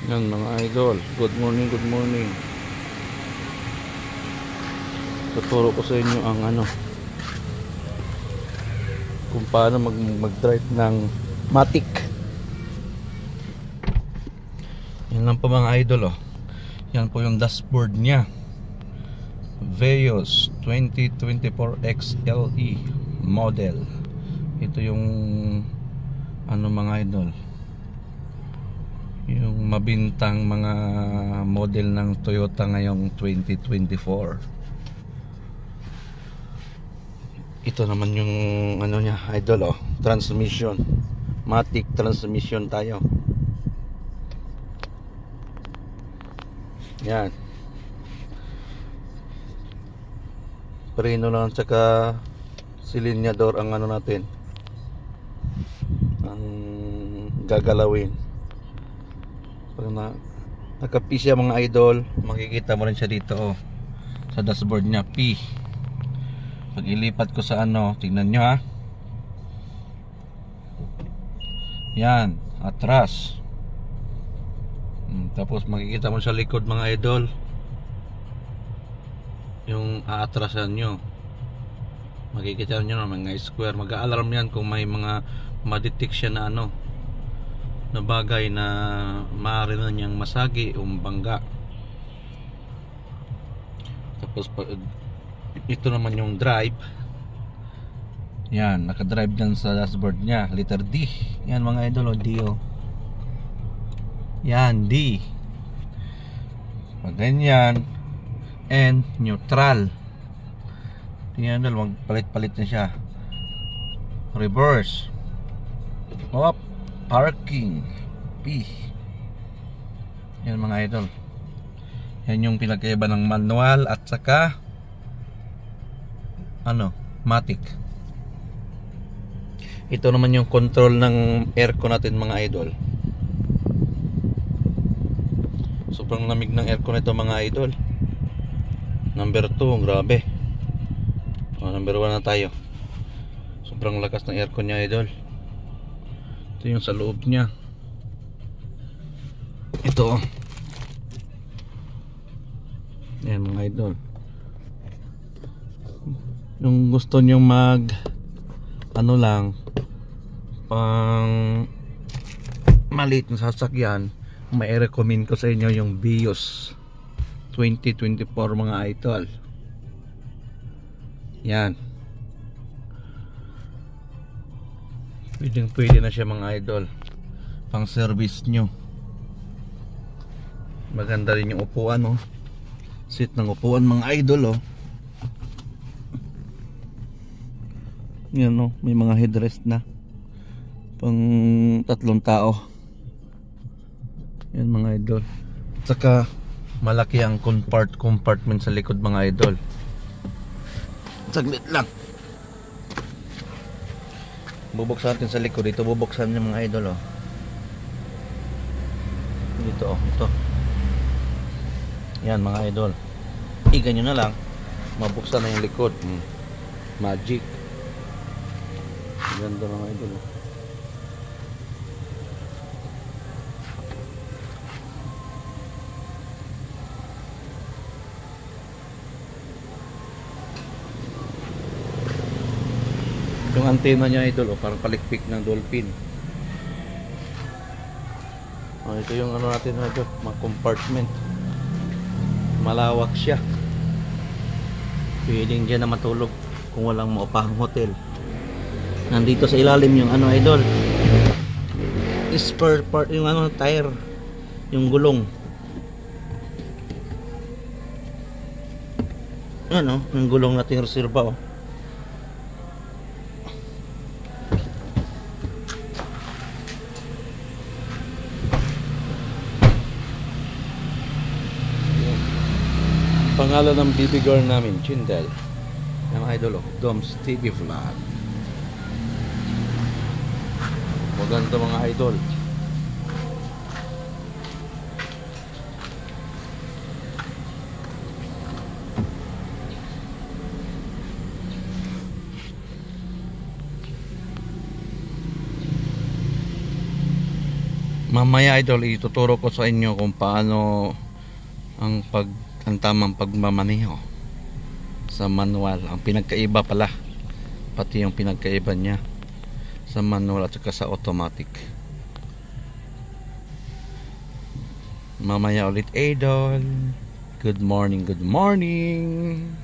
Yan mga idol, good morning, good morning. Tuturo ko sa inyo ang kung paano mag-drive ng Matic. Yan lang po mga idol Yan po yung dashboard nya, Veos 2024 XLE model. Ito yung mga idol, yung mabintang mga model ng Toyota ngayong 2024. Ito naman yung nya idol transmission, Matic transmission tayo. Yan, preno lang tsaka silinyador ang natin, ang gagalawin. Pag naka-P siya mga idol, makikita mo rin siya dito sa dashboard niya, P. Pag ilipat ko sa tignan nyo yan, atras. Tapos makikita mo sa likod mga idol yung aatrasan nyo. Makikita nyo na mga square, mag-a-alarm yan kung may mga ma-detect siya na na bagay na maaari na niyang masagi o mabangga. Tapos ito naman yung drive. Yan, naka-drive dyan sa dashboard nya, letter D. Yan mga idol, D yan, D. Pag ganyan, and neutral. Tingnan idol, magpalit-palit na siya. Reverse, parking, P. Yan mga idol, yan yung pinagkaiba ng manual at saka Matic. Ito naman yung control ng aircon natin mga idol. Sobrang lamig ng aircon ito mga idol. Number 2, grabe. Number 1 na tayo. Sobrang lakas ng aircon niya idol. Ito yung sa loob niya. Ito yan mga idol. Yung gusto nyo lang pang maliit na sasakyan, may recommend ko sa inyo yung Vios 2024 mga idol. Yan, pwede na siya mga idol, pang service nyo. Maganda rin yung upuan seat ng upuan mga idol yan may mga headrest na pang 3 tao. Yan mga idol. Saka malaki ang compartment sa likod mga idol. Saglit lang, bubuksan natin sa likod. Dito bubuksan niya mga idol dito ito. Yan mga idol, ganyan na lang, mabuksan na yung likod. Magic. Ganda mga idol. Yung antena niya idol parang palikpik ng dolphin. Ito yung natin idol, mga compartment. Malawak siya, pwedeng dyan na matulog kung walang maupahang hotel. Nandito sa ilalim yung idol, spare part, yung tire, yung gulong. Yung gulong nating reserva pangalan ng baby girl namin, Chindel. Yung idol Doms TV Vlog. Maganda mga idol. Mamaya idol, ituturo ko sa inyo kung paano ang tamang pagmamaneho sa manual. Ang pinagkaiba pala, pati yung pinagkaiba niya sa manual at saka sa automatic. Mamaya ulit idol. Good morning, good morning.